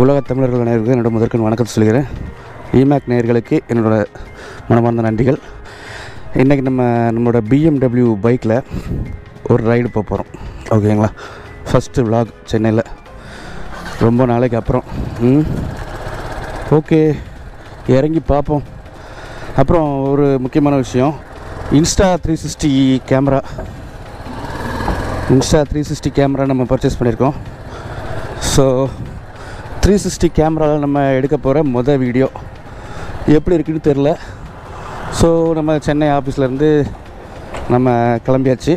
உலகத் தமிழர்கள் நேயர்களுக்கு என்னோட முதற்கண் வணக்கத்தை சொல்கிறேன். இமேக் நேயர்களுக்கு என்னோட மனமார்ந்த நன்றிகள். இன்றைக்கி நம்மளோட BMW பைக்கில் ஒரு ரைடு போக போகிறோம். ஓகேங்களா? ஃபஸ்ட்டு விலாக் சென்னையில் ரொம்ப நாளைக்கு அப்புறம். ஓகே, இறங்கி பார்ப்போம். அப்புறம் ஒரு முக்கியமான விஷயம், இன்ஸ்டா 360 கேமரா நம்ம பர்ச்சேஸ் பண்ணியிருக்கோம். ஸோ 360 கேமராவில் நம்ம எடுக்க போகிற மொதல் வீடியோ எப்படி இருக்குன்னு தெரில. ஸோ நம்ம சென்னை ஆஃபீஸ்லேருந்து நம்ம கிளம்பியாச்சு.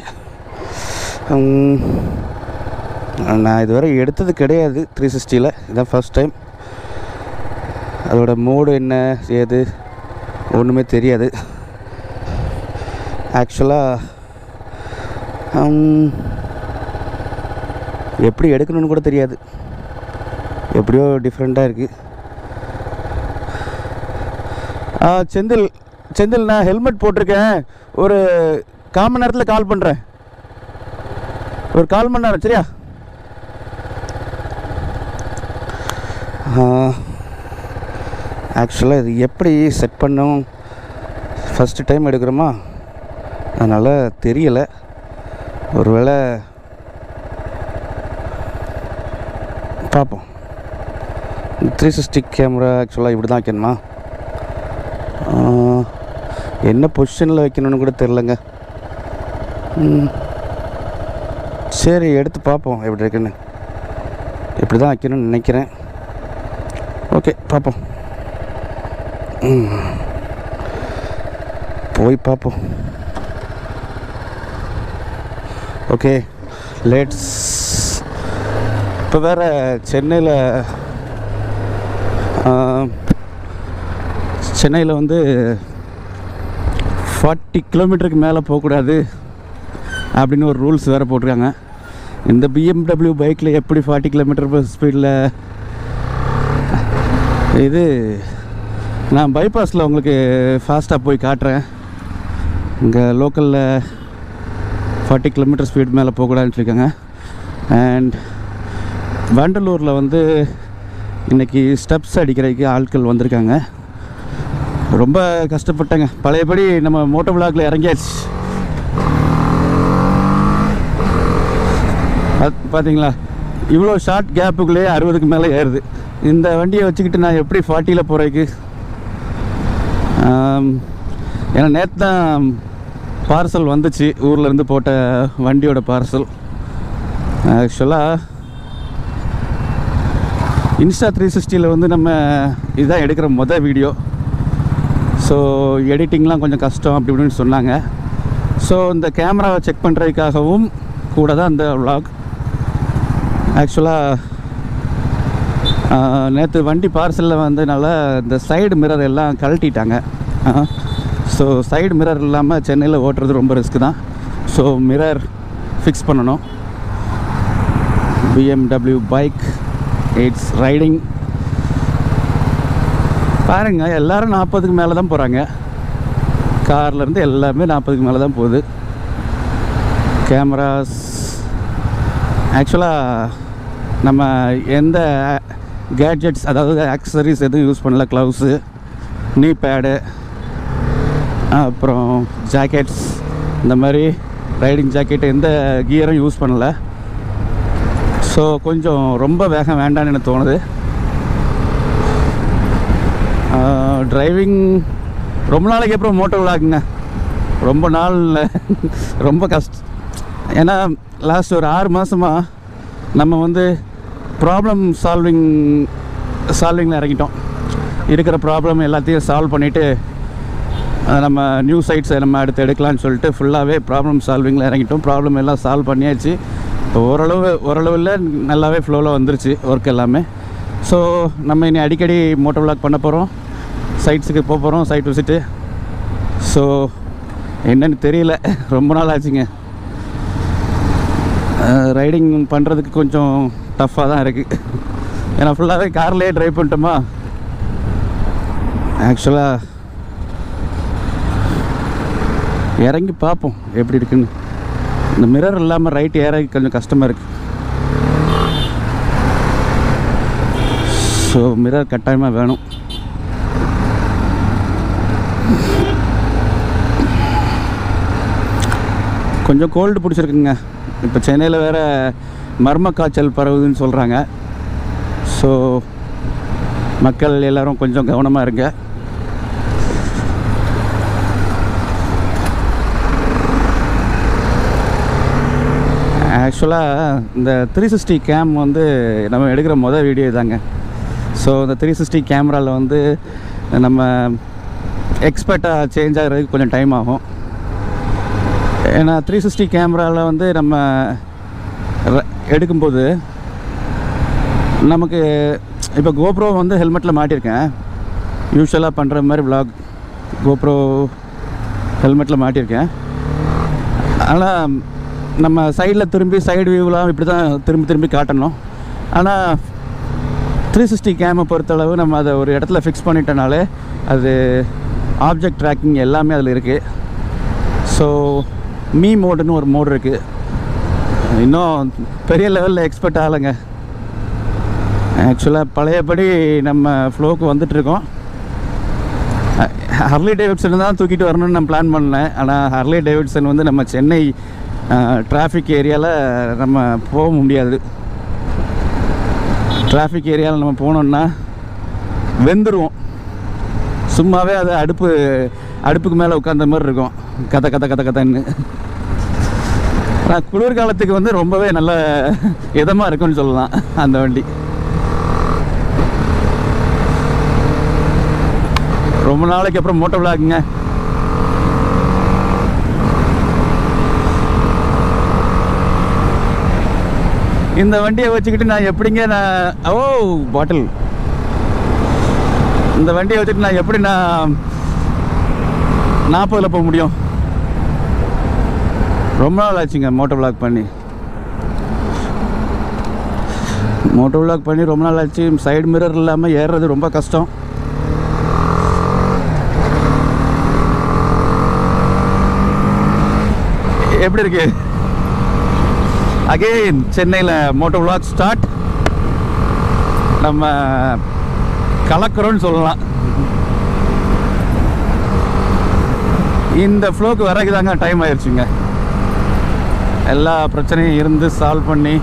நான் இதுவரை எடுத்தது கிடையாது 360யில், இதுதான் ஃபர்ஸ்ட் டைம். அதோட மோடு என்ன ஏது ஒன்றுமே தெரியாது. ஆக்சுவலாக எப்படி எடுக்கணும்னு கூட தெரியாது. எப்படியோ டிஃப்ரெண்ட்டாக இருக்குது. செந்தில் நான் ஹெல்மெட் போட்டிருக்கேன். ஒரு 1/4 மணி நேரத்தில் கால் பண்ணுறேன். ஒரு 1/4 மணி நேரம் சரியா? ஆக்சுவலாக இது எப்படி செட் பண்ணோம், ஃபஸ்ட்டு டைம் எடுக்கிறோமா, அதனால் தெரியலை. ஒருவேளை பார்ப்போம். 360 கேமரா ஆக்சுவலாக இப்படி தான் வைக்கணுமா, என்ன பொசிஷனில் வைக்கணும்னு கூட தெரிலங்க. சரி, எடுத்து பார்ப்போம் எப்படி இருக்குன்னு. இப்படி தான் வைக்கணும்னு நினைக்கிறேன். ஓகே, பார்ப்போம். போய் பார்ப்போம். Okay, lads. இப்போ வேறு சென்னையில் வந்து 40 கிலோமீட்டருக்கு மேலே போகக்கூடாது அப்படின்னு ஒரு ரூல்ஸ் வேறு போட்டிருக்காங்க. இந்த BMW பைக்கில் எப்படி 40 கிலோமீட்டர் ஸ்பீடில்? இது நான் பைபாஸில் உங்களுக்கு ஃபாஸ்ட்டாக போய் காட்டுறேன். இங்கே லோக்கலில் 40 கிலோமீட்டர் ஸ்பீட் மேலே போகக்கூடாதுன்னு சொல்லியிருக்காங்க. அண்ட் வண்டலூரில் வந்து இன்றைக்கி ஸ்டெப்ஸ் அடிக்கிறதுக்கு ஆட்கள் வந்திருக்காங்க. ரொம்ப கஷ்டப்பட்டேங்க. பழையபடி நம்ம மோட்டோ விளாகில் இறங்கியாச்சு. அது பார்த்தீங்களா, இவ்வளோ ஷார்ட் கேப்புக்குள்ளேயே 60க்கு மேலே ஏறுது. இந்த வண்டியை வச்சுக்கிட்டு நான் எப்படி 40ல் போகிறதுக்கு? ஏன்னா நேற்று தான் பார்சல் வந்துச்சு, ஊர்லேருந்து போட்ட வண்டியோட பார்சல். ஆக்சுவலாக இன்ஸ்டா 360யில் வந்து நம்ம இதுதான் எடுக்கிற மொதல் வீடியோ. ஸோ எடிட்டிங்லாம் கொஞ்சம் கஷ்டம் அப்படி இப்படின்னு சொன்னாங்க. ஸோ இந்த கேமராவை செக் பண்ணுறதுக்காகவும் கூட தான் இந்த vlog. ஆக்சுவலாக நேற்று வண்டி பார்சலில் வந்ததுனால இந்த சைடு மிரர் எல்லாம் கழட்டிட்டாங்க. ஸோ சைடு மிரர் இல்லாமல் சென்னையில் ஓட்டுறது ரொம்ப ரிஸ்க்கு தான். ஸோ மிரர் ஃபிக்ஸ் பண்ணணும். BMW bike, it's riding. பாருங்கள், எல்லோரும் 40க்கு மேலே தான் போகிறாங்க. கார்லேருந்து எல்லாமே 40க்கு மேலே தான் போகுது. கேமராஸ் ஆக்சுவலாக நம்ம எந்த கேட்ஜெட்ஸ், அதாவது ஆக்சசரிஸ் எதுவும் யூஸ் பண்ணல. க்ளவுஸு, நீ பேடு, அப்புறம் ஜாக்கெட்ஸ், இந்த மாதிரி ரைடிங் ஜாக்கெட், எந்த கியரும் யூஸ் பண்ணலை. ஸோ கொஞ்சம் ரொம்ப வேகம் வேண்டான்னு எனக்கு தோணுது. டிரைவிங் ரொம்ப நாளைக்கு அப்புறம் மோட்டோ விளாகுங்க. ரொம்ப நாள் ரொம்ப கஷ்டம். ஏன்னா லாஸ்ட் ஒரு 6 மாதமாக நம்ம வந்து ப்ராப்ளம் சால்விங்கில் இறங்கிட்டோம். இருக்கிற ப்ராப்ளம் எல்லாத்தையும் சால்வ் பண்ணிவிட்டு நம்ம நியூ சைட்ஸை நம்ம அடுத்து எடுக்கலான்னு சொல்லிட்டு ஃபுல்லாகவே ப்ராப்ளம் சால்விங்கில் இறங்கிட்டோம். ப்ராப்ளம் எல்லாம் சால்வ் பண்ணியாச்சு. இப்போ ஓரளவில் நல்லாவே ஃப்ளோவில் வந்துருச்சு ஒர்க் எல்லாமே. ஸோ நம்ம இனி அடிக்கடி மோட்டோ விளாக் பண்ண போகிறோம், சைட்ஸுக்கு போக போகிறோம், சைட் விசிட்டு. ஸோ என்னன்னு தெரியல, ரொம்ப நாள் ஆச்சுங்க. ரைடிங் பண்ணுறதுக்கு கொஞ்சம் டஃப்பாக தான் இருக்குது. ஏன்னா ஃபுல்லாகவே கார்லேயே ட்ரைவ் பண்ணிட்டோமா. ஆக்சுவலாக இறங்கி பார்ப்போம் எப்படி இருக்குன்னு. இந்த மிரர் இல்லாமல் ரைட் ஏற கொஞ்சம் கஷ்டமாக இருக்குது. ஸோ மிரர் கட்டாயமாக வேணும். கொஞ்சம் கோல்டு பிடிச்சிருக்குங்க. இப்போ சென்னையில் வேறு மர்ம காய்ச்சல் பரவுதுன்னு சொல்கிறாங்க. ஸோ மக்கள் எல்லோரும் கொஞ்சம் கவனமாக இருங்க. ஆக்சுவலாக இந்த 360 கேம் வந்து நம்ம எடுக்கிற வீடியோ தாங்க. ஸோ இந்த 360 கேமராவில் வந்து நம்ம எக்ஸ்பர்ட்டாக சேஞ்ச் ஆகிறதுக்கு கொஞ்சம் டைம் ஆகும். ஏன்னா 360 கேமராவில் வந்து நம்ம எடுக்கும்போது நமக்கு இப்போ கோப்ரோ வந்து ஹெல்மெட்டில் மாட்டியிருக்கேன். யூஸ்வலாக பண்ணுற மாதிரி விலாக் கோப்ரோ ஹெல்மெட்டில் மாட்டியிருக்கேன். ஆனால் நம்ம சைடில் திரும்பி சைடு வியூவெலாம் இப்படி தான் திரும்பி காட்டணும். ஆனால் 360 கேமை பொறுத்தளவு நம்ம அதை ஒரு இடத்துல ஃபிக்ஸ் பண்ணிட்டனாலே அது ஆப்ஜெக்ட் ட்ராக்கிங் எல்லாமே அதில் இருக்குது. ஸோ மீ மோடுன்னு ஒரு மோடு இருக்குது. இன்னும் பெரிய லெவலில் எக்ஸ்பர்ட் ஆகலைங்க. ஆக்சுவலாக பழையபடி நம்ம ஃப்ளோக்கு வந்துட்டுருக்கோம். ஹார்லி டேவிட்சன் தான் தூக்கிட்டு வரணும்னு நான் பிளான் பண்ணேன். ஆனால் ஹார்லி டேவிட்சன் வந்து நம்ம சென்னை டிராஃபிக் ஏரியாவில் நம்ம போக முடியாது. டிராஃபிக் ஏரியாவில் நம்ம போனோம்னா வெந்துடுவோம். சும்மாவே அது அடுப்புக்கு மேலே உட்காந்த மாதிரி இருக்கும், கத்தன்னு. ஆனால் குளிர்காலத்துக்கு வந்து ரொம்பவே நல்ல இதமாக இருக்குன்னு சொல்லலாம் அந்த வண்டி. ரொம்ப நாளைக்கு அப்புறம் மோட்டோ விளாக்குங்க. இந்த வண்டியை வச்சுக்கிட்டு நான் எப்படிங்க பாட்டில் இந்த வண்டியை வச்சுட்டு நான் எப்படி 40ல் போக முடியும்? ரொம்ப நாள் ஆச்சுங்க மோட்டோ விளாக் பண்ணி ரொம்ப நாள் ஆச்சு. சைடு மிரர் இல்லாமல் ஏறுறது ரொம்ப கஷ்டம். எப்படி இருக்கு? அகெயின் சென்னையில் மோட்டோ விளாக் ஸ்டார்ட். நம்ம கலக்கிறோன்னு சொல்லலாம். இந்த ஃப்ளோக்கு வரக்கு தாங்க டைம் ஆயிடுச்சுங்க. எல்லா பிரச்சனையும் இருந்து சால்வ் பண்ணி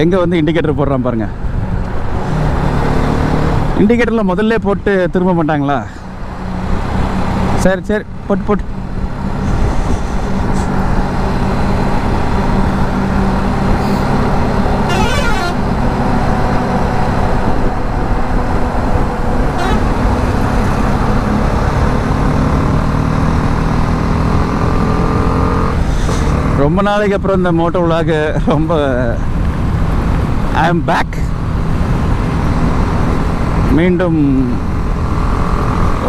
எங்கே வந்து இண்டிகேட்டர் போடுறான் பாருங்க. இண்டிகேட்டரில் முதல்ல போட்டு திரும்ப மாட்டாங்களா? சரி போட்டு ரொம்ப நாளைக்கு அப்புறம் இந்த மோட்டோ விளாக் ரொம்ப ஐ ஆம் பேக். மீண்டும்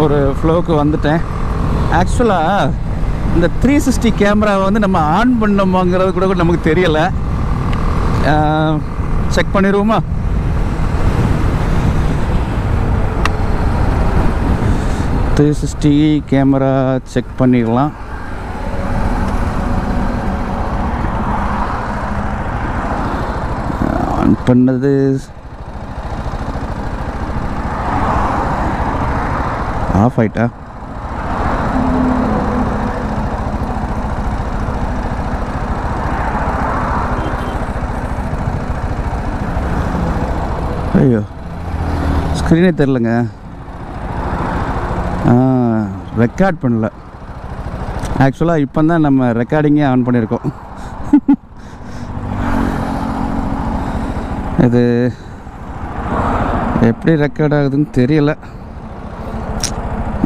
ஒரு ஃப்ளோக்கு வந்துட்டேன். ஆக்சுவலாக இந்த 360 கேமராவை வந்து நம்ம ஆன் பண்ணோமாங்கிறது கூட நமக்கு தெரியலை. செக் பண்ணிடுவோமா? கேமரா செக் பண்ணிடலாம். ஆன் பண்ணது ஆஃப் ஆயிட்டா? ஐயோ, ஸ்க்ரீனே தெரிலங்க. ரெக்கார்ட் பண்ணல. ஆக்சுவலாக இப்போ தான் நம்ம ரெக்கார்டிங்கே ஆன் பண்ணியிருக்கோம். இது எப்படி ரெக்கார்ட் ஆகுதுன்னு தெரியல.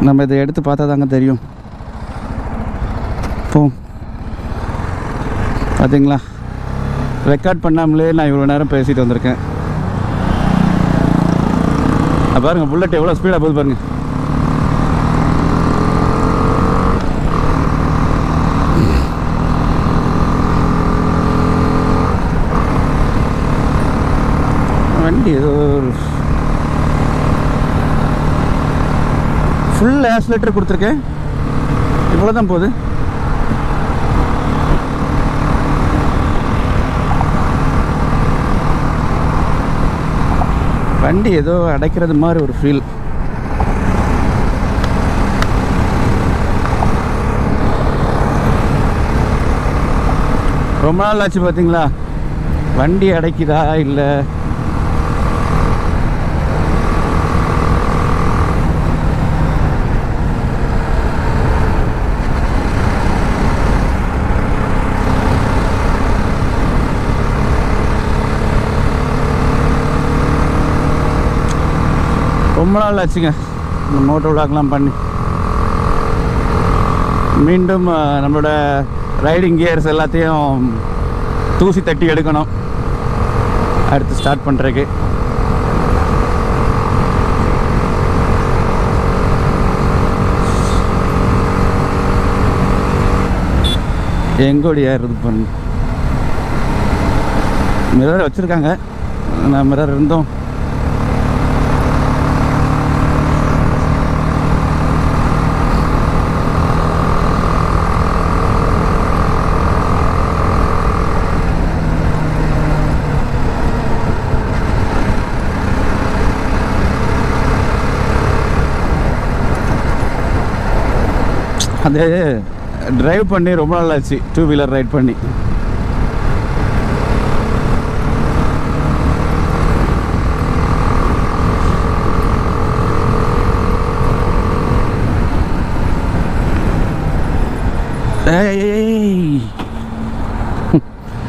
நம்ம இதை எடுத்து பார்த்தா தாங்க தெரியும். பார்த்தீங்களா, ரெக்கார்ட் பண்ணாமலே நான் இவ்வளோ நேரம் பேசிட்டு வந்திருக்கேன். பாருங்கள் புல்லட் எவ்வளோ ஸ்பீடாக போகுது பாருங்கள். வண்டி ஏதோ ஃபுல் ஆக்சிலேட்டர் கொடுத்துருக்கேன், இவ்வளோ தான் போகுது. வண்டி ஏதோ அடைக்கிறது மாதிரி ஒரு ஃபீல். ரொம்ப நாள் ஆச்சு பார்த்தீங்களா வண்டி அடைக்குதா இல்லை ரொம்ப நாள் ஆச்சுங்க இந்த மோட்டோ விளாக்லாம் பண்ணி. மீண்டும் நம்மளோட ரைடிங் கியர்ஸ் எல்லாத்தையும் தூசி தட்டி எடுக்கணும் அடுத்து ஸ்டார்ட் பண்ணுறதுக்கு. எங்கோடி ஏறுறது பண்ணு மிரர் வச்சுருக்காங்க. நான் மிரர் இருந்தோம் அது ட்ரைவ் பண்ணி ரொம்ப நாள் ஆச்சு 2 வீலர் ரைட் பண்ணி.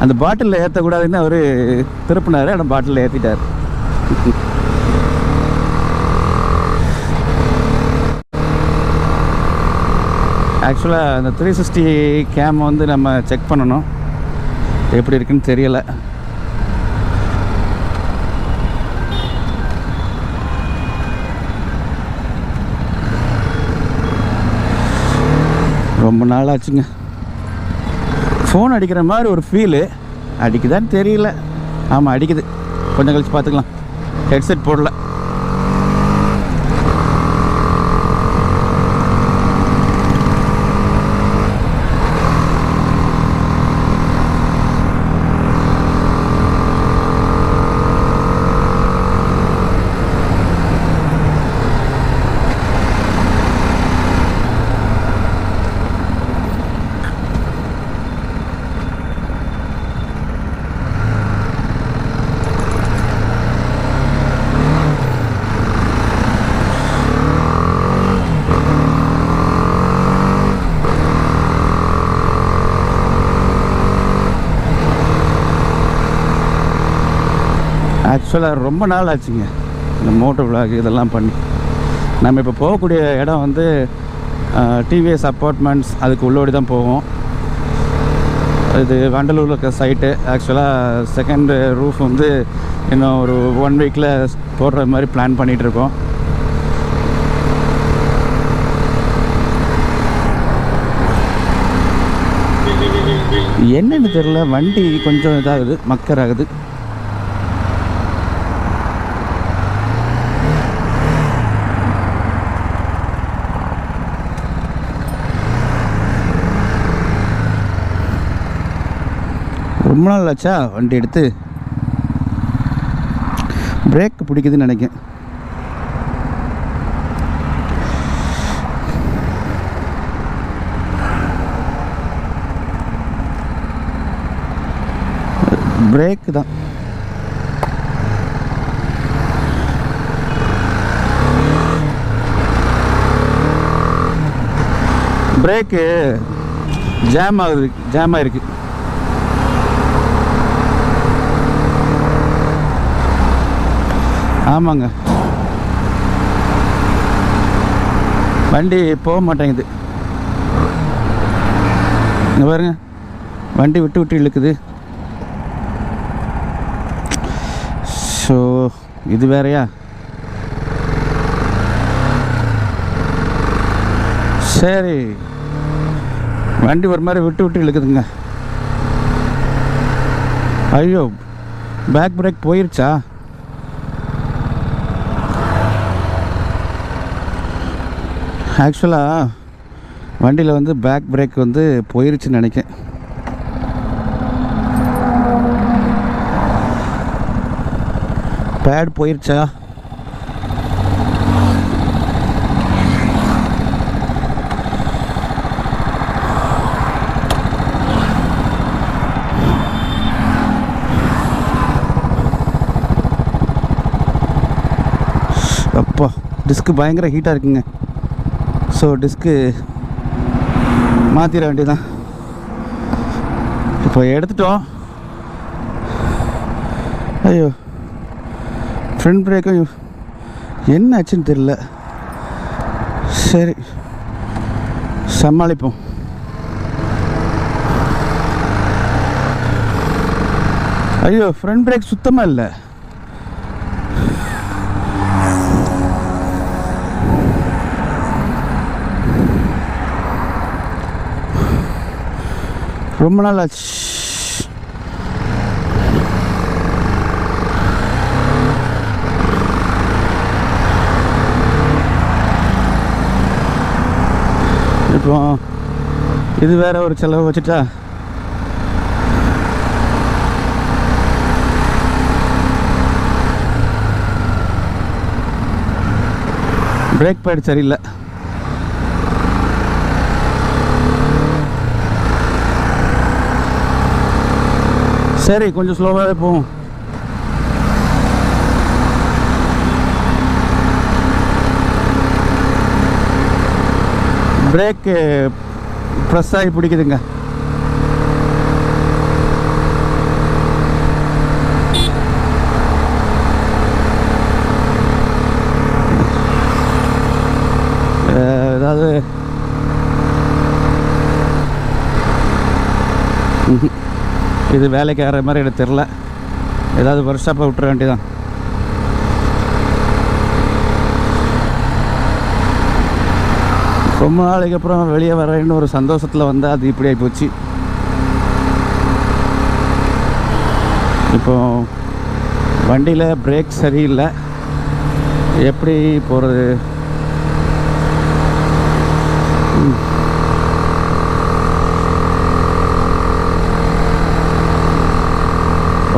அந்த பாட்டிலில் ஏற்றக்கூடாதுன்னு அவர் திருப்பினார். ஆனால் பாட்டிலில் ஏற்றிட்டார். ஆக்சுவலாக அந்த 360 கேம் வந்து நம்ம செக் பண்ணணும் எப்படி இருக்குன்னு தெரியலை. ரொம்ப நாள் ஆச்சுங்க. ஃபோன் அடிக்கிற மாதிரி ஒரு ஃபீலு. அடிக்குதான்னு தெரியல. ஆமாம் அடிக்குது. கொஞ்சம் கழிச்சு பார்த்துக்கலாம். ஹெட்செட் போடல. ஆக்சுவலாக ரொம்ப நாள் ஆச்சுங்க இந்த மோட்டோ விளாக் இதெல்லாம் பண்ணி. நம்ம இப்போ போகக்கூடிய இடம் வந்து டிவிஎஸ் அப்பார்ட்மெண்ட்ஸ் அதுக்கு உள்ளோடி தான் போவோம். இது வண்டலூரில் இருக்க சைட்டு. ஆக்சுவலாக செகண்ட் ரூஃப் வந்து இன்னும் ஒரு 1 வீக்கில் போடுற மாதிரி பிளான் பண்ணிகிட்ருக்கோம். என்னன்னு தெரியல வண்டி கொஞ்சம் இதாகுது மக்கர் ஆகுது. ரொம்ப நாள் ஆச்சா வண்டி எடுத்து. பிரேக் பிடிக்குதுன்னு நினைக்கிறேன். பிரேக்கு தான். பிரேக்கு ஜாம் ஆகிருக்கு. ஆமாங்க வண்டி போக மாட்டேங்குது. இங்கே பாருங்க வண்டி விட்டு இழுக்குது. ஸோ இது வேறையா? சரி வண்டி ஒரு மாதிரி விட்டு இழுக்குதுங்க. ஐயோ பேக் பிரேக் போயிருச்சா? ஆக்சுவலாக வண்டியில் வந்து பேக் பிரேக் வந்து போயிருச்சுன்னு நினைக்கிறேன். பேட் போயிருச்சா? அப்பா டிஸ்க்கு பயங்கர ஹீட்டாக இருக்குங்க. ஸோ டிஸ்க்கு மாற்றிட வேண்டியதான். இப்போ எடுத்துட்டோம். ஐயோ ஃப்ரண்ட் பிரேக்கும் என்ன ஆச்சுன்னு தெரியல. சரி சமாளிப்போம். ஐயோ ஃப்ரண்ட் பிரேக் சுத்தமாக இல்லை. ரொம்ப நாள் ஆச்சு. இப்போ இது வேற ஒரு செலவு வச்சுட்டா பிரேக் பேட் சரியில்லை. சரி கொஞ்சம் ஸ்லோவாகவே போகும். பிரேக்கு ப்ரெஸ் ஆகி பிடிக்குதுங்க. ஏதாவது இது வேலைக்கு ஆகிற மாதிரி எனக்கு தெரில. ஏதாவது ஒர்க் ஷாப்பை விட்டுற வேண்டியதான். ரொம்ப நாளைக்கு அப்புறம் வெளியே வரேன்னு ஒரு சந்தோஷத்தில் வந்தால் அது இப்படி ஆகி போச்சு. இப்போ வண்டியில் பிரேக் சரியில்லை, எப்படி போகிறது?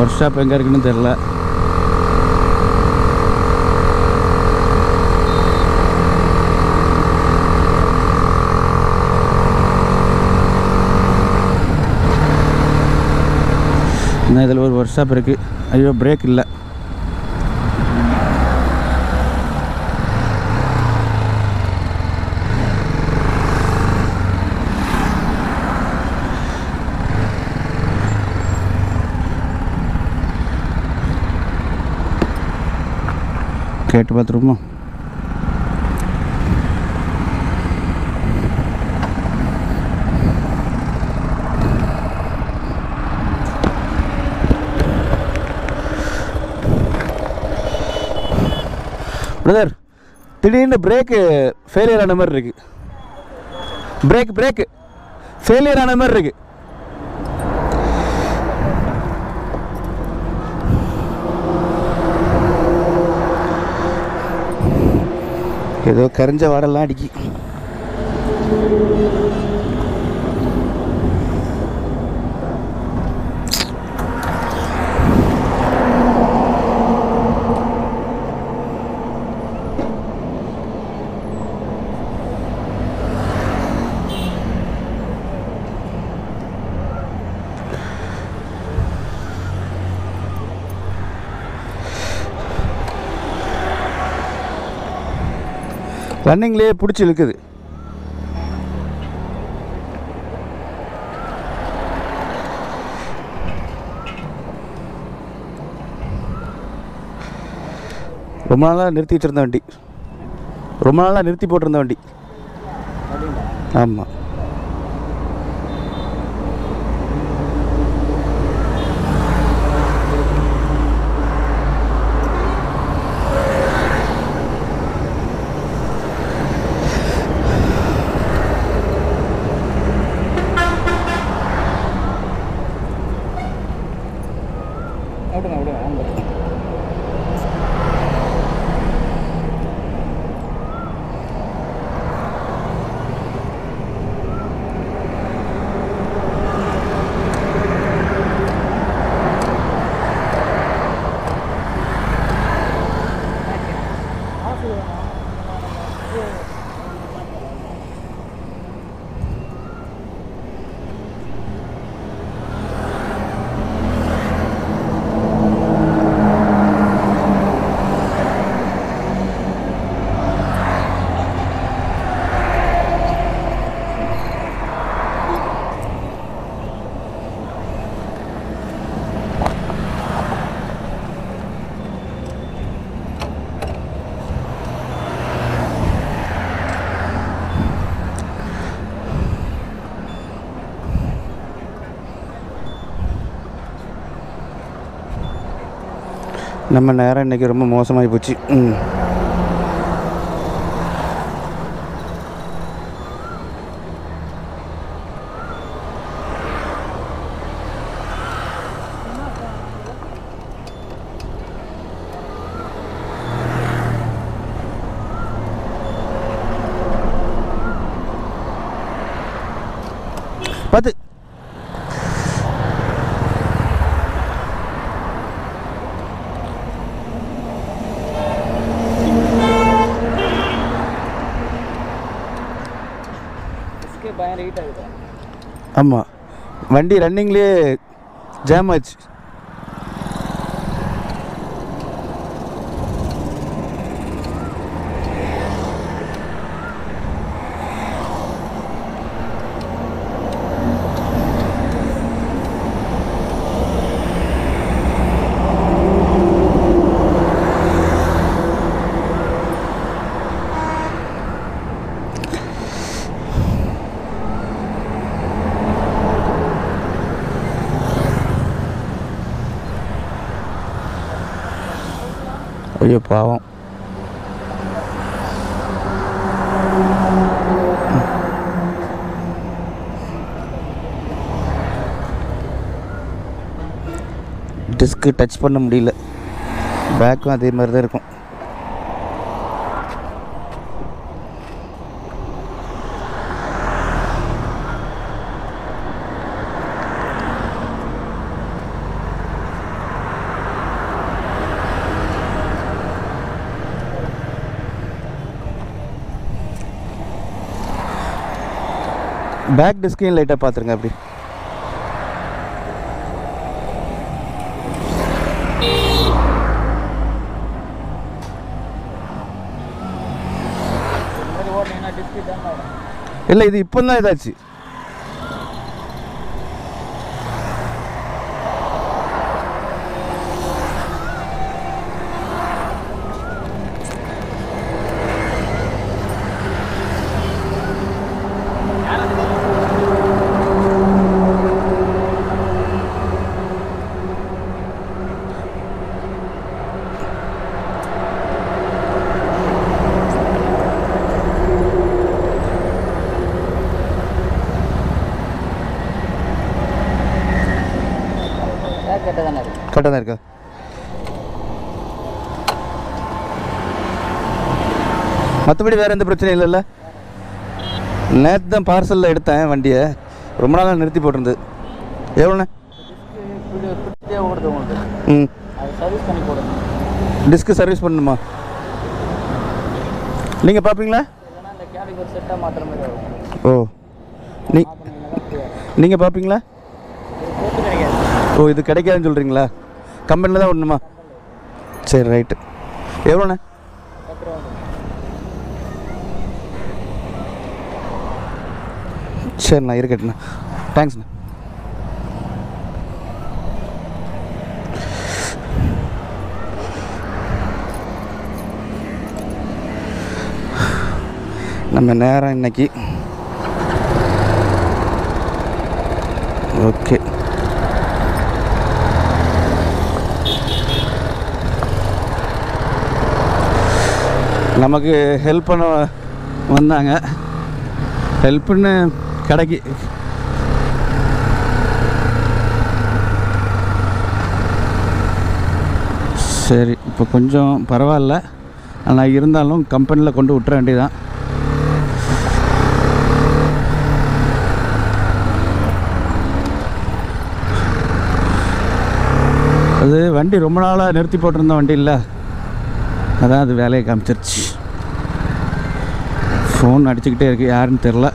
ஒர்க் ஷாப் எங்கே இருக்குன்னு தெரில. இன்னும் இதில் ஒரு ஒர்க் ஷாப் இருக்குது. ஐயோ பிரேக் இல்லை. கேட்டு பார்த்துருமா? பிரதர் திடீர்னு பிரேக்கு ஃபெயிலியர் ஆன மாதிரி இருக்கு. பிரேக்கு ஃபெயிலியர் ஆன மாதிரி இருக்கு. ஏதோ கரிஞ்ச வாடெல்லாம் அடிக்கி. ரன்னிங்லேயே பிடிச்சி இழுக்குது. ரொம்ப நாளாக நிறுத்தி வச்சுருந்த வண்டி, ரொம்ப நாளாக நிறுத்தி போட்டிருந்த வண்டி. ஆமாம். நம்ம நேரம் இன்றைக்கி ரொம்ப மோசமாகி போச்சு. பார்த்து ஆமாம், வண்டி ரன்னிங்லேயே ஜாம் ஆச்சு. ஐயோ பாவம். டிஸ்க்கு டச் பண்ண முடியல. பேக்கும் அதே மாதிரி தான் இருக்கும். பேக் டிஸ்கையும் லைட்டாக பார்த்துருங்க. அப்படி இல்லை, இது இப்போ தான் இதாச்சு. கரெக்டாக தான் இருக்கா? மற்றபடி வேறு எந்த பிரச்சனையும் இல்லைல்ல? நேற்று தான் பார்சலில் எடுத்தேன் வண்டியை, ரொம்ப நாளாக நிறுத்தி போட்டிருந்தது. எவ்வளோண்ணே? டிஸ்க்கு சர்வீஸ் பண்ணணுமா? நீங்கள் பார்ப்பீங்களா? ஓ, நீங்கள் பார்ப்பீங்களா? ஓ, இது கிடைக்காதுன்னு சொல்கிறீங்களா? கம்பெனியில் தான் ஒன்றுமா? சரி, ரைட்டு. எவ்வளோண்ணே? சரிண்ணா, இருக்கட்டுண்ணா. தேங்க்ஸ்ண்ணா. நம்ம நேரம் இன்னைக்கு ஓகே. நமக்கு ஹெல்ப் பண்ண வந்தாங்க. ஹெல்ப்புன்னு கடைக்கு சரி, இப்போ கொஞ்சம் பரவாயில்ல. ஆனால் இருந்தாலும் கம்பெனியில் கொண்டு விட்டுற வேண்டியதான். அது வண்டி ரொம்ப நாளாக நிறுத்தி போட்டிருந்த வண்டி இல்லை, அதான் அது வேலையை காமிச்சிருச்சு. ஃபோன் அடிச்சுக்கிட்டே இருக்கு, யாருன்னு தெரில.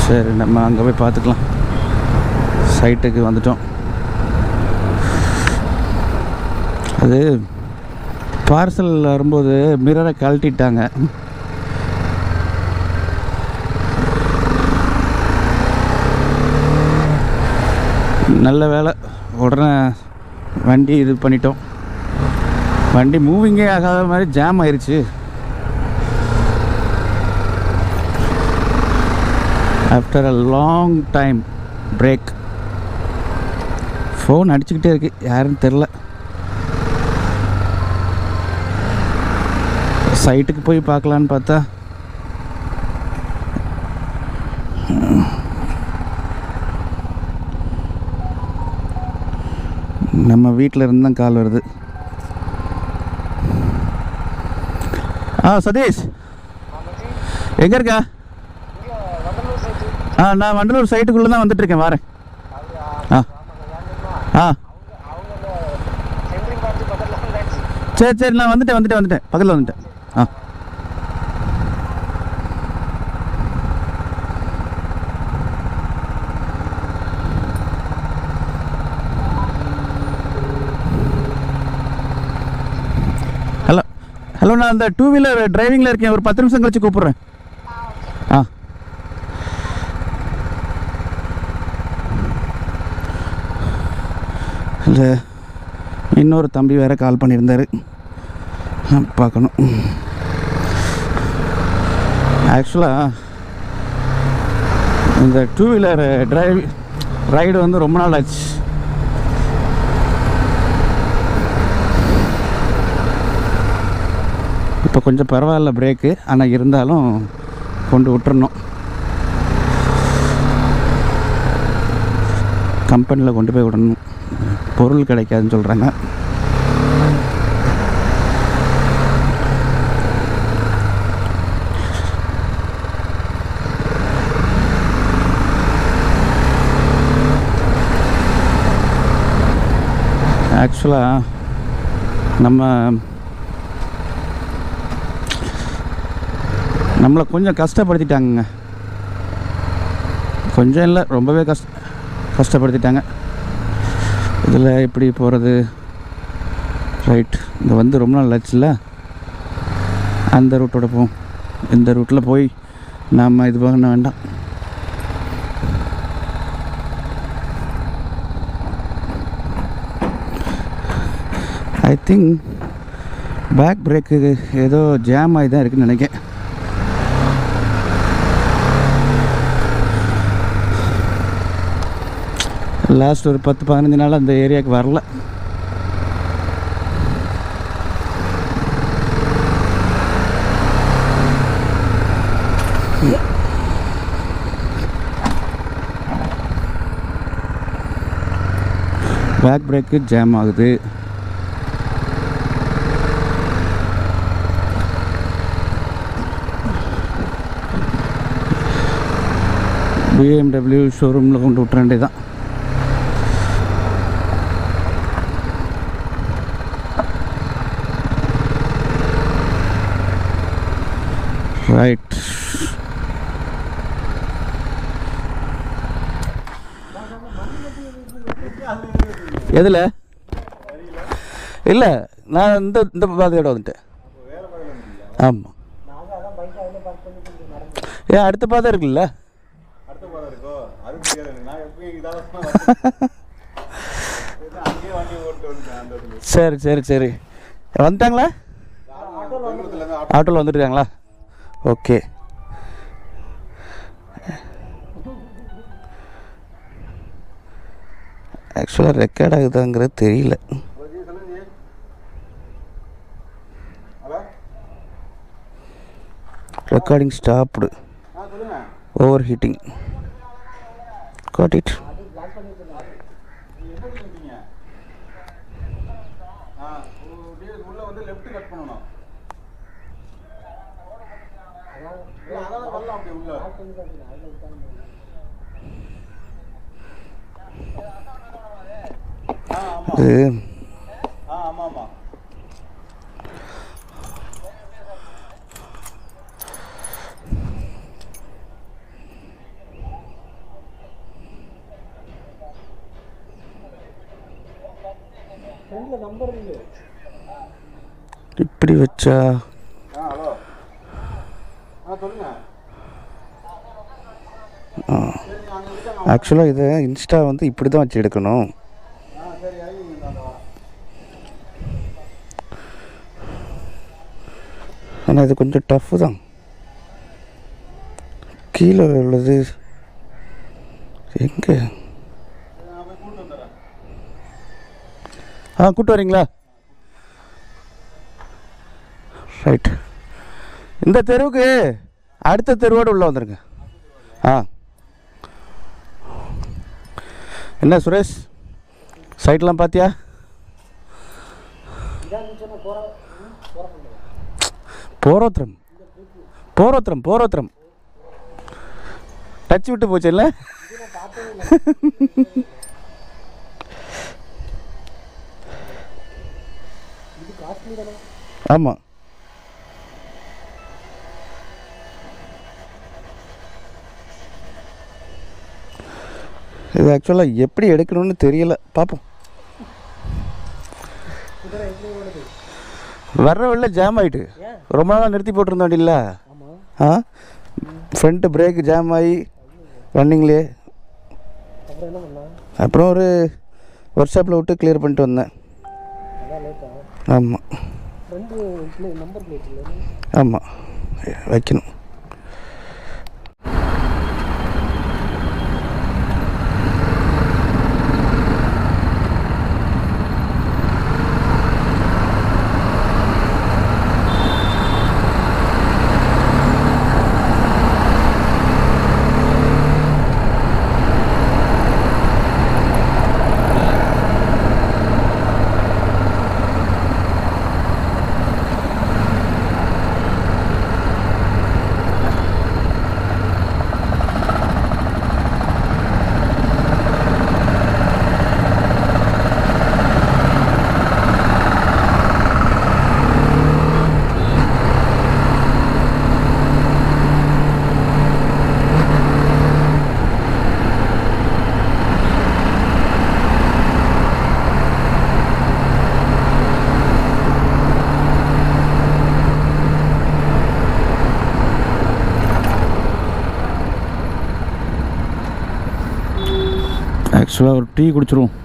சரி, நம்ம அங்கே போய் பார்த்துக்கலாம். சைட்டுக்கு வந்துட்டோம். அது பார்சல் வரும்போது மிரரை கழட்டிட்டாங்க. நல்ல வேலை, உடனே வண்டி இது பண்ணிட்டோம். வண்டி மூவிங்கே ஆகாத மாதிரி ஜாம் ஆயிடுச்சு. After a long time break. Phone அடிச்சுக்கிட்டே இருக்கு, யாருன்னு தெரில. சைட்டுக்கு போய் பார்க்கலான்னு பார்த்தா நம்ம வீட்டில் இருந்து தான் கால் வருது. சதீஷ் எங்கே இருக்கா? நான் வண்டலூர் சைட்டுக்குள்ளே தான் வந்துட்டுருக்கேன், வரேன். சரி சரி, நான் வந்துட்டேன் பக்கத்தில் வந்துட்டேன். ஹலோ, நான் அந்த 2 வீலர் டிரைவிங்கில் இருக்கேன், ஒரு 10 நிமிஷம் கழிச்சு கூப்பிட்றேன். இல்லை, இன்னொரு தம்பி வேறு கால் பண்ணியிருந்தார், பார்க்கணும். ஆக்சுவலாக இந்த 2 வீலர் ரைடு வந்து ரொம்ப நாள் ஆச்சு. இப்போ கொஞ்சம் பரவாயில்ல பிரேக்கு, ஆனால் இருந்தாலும் கொண்டு விட்டுறணும். கம்பெனியில் கொண்டு போய் விடணும், பொருள் கிடைக்காதுன்னு சொல்கிறாங்க. ஆக்சுவலாக நம்மளை கொஞ்சம் கஷ்டப்படுத்திட்டாங்க. கொஞ்சம் இல்லை, ரொம்பவே கஷ்டப்படுத்திட்டாங்க. இதில் எப்படி போகிறது? ரைட், இங்கே வந்து ரொம்ப நாள் ஆச்சுல்ல, அந்த ரூட்டோட போவோம். இந்த ரூட்டில் போய் நாம் இது பண்ண வேண்டாம். ஐ திங்க் பேக் பிரேக்கு ஏதோ ஜாம் ஆகி தான் இருக்குதுன்னு நினைக்கிறேன். லாஸ்ட் ஒரு 10-15 நாள் அந்த ஏரியாவுக்கு வரல. பேக் பிரேக்கு ஜாம் ஆகுது. BMW ஷோரூமில் கொண்டு விட்டுற வேண்டியதான். ரைட், எதில் இல்லை, நான் இந்த பாதையோட வந்துட்டேன். ஆமாம், ஏன் அடுத்த பாதை இருக்குல்ல? சரி சரி சரி, வந்துட்டாங்களா? ஆட்டோவில் வந்துருக்காங்களா? ஓகே. ஆக்சுவலாக ரெக்கார்ட் ஆகுதாங்கிறது தெரியல. Recording stopped, over heating. Got it. இப்படி வச்சா ஆக்சுவலாக இதை இன்ஸ்டா வந்து இப்படி தான் வச்சு எடுக்கணும். ஆனால் இது கொஞ்சம் டஃப்பு தான். கீழே உள்ளது எங்கே? கூப்பிட்டு வரீங்களா? ரைட். இந்த தெருவுக்கு அடுத்த தெருவோடு உள்ளே வந்துடுங்க. என்ன சுரேஷ், சைட்லாம் பார்த்தியா? போரோத்திரம் டச் விட்டு போச்சு இல்லை? ஆமாம். இது ஆக்சுவலாக எப்படி எடுக்கணும்னு தெரியல, பார்ப்போம். வர்ற வழில ஜாம் ஆகிட்டு ரொம்ப நாளாக நிறுத்தி போட்டிருந்தோம் இல்லை? ஃப்ரண்ட்டு பிரேக் ஜாம் ஆகி ரன்னிங்லேயே. அப்புறம் ஒரு ஒர்க் ஷாப்பில் விட்டு கிளியர் பண்ணிட்டு வந்தேன். ஆமாம் ஆமாம், வைக்கணும். ஆக்சுவலாக ஒரு டீ குடிச்சிருவோம்.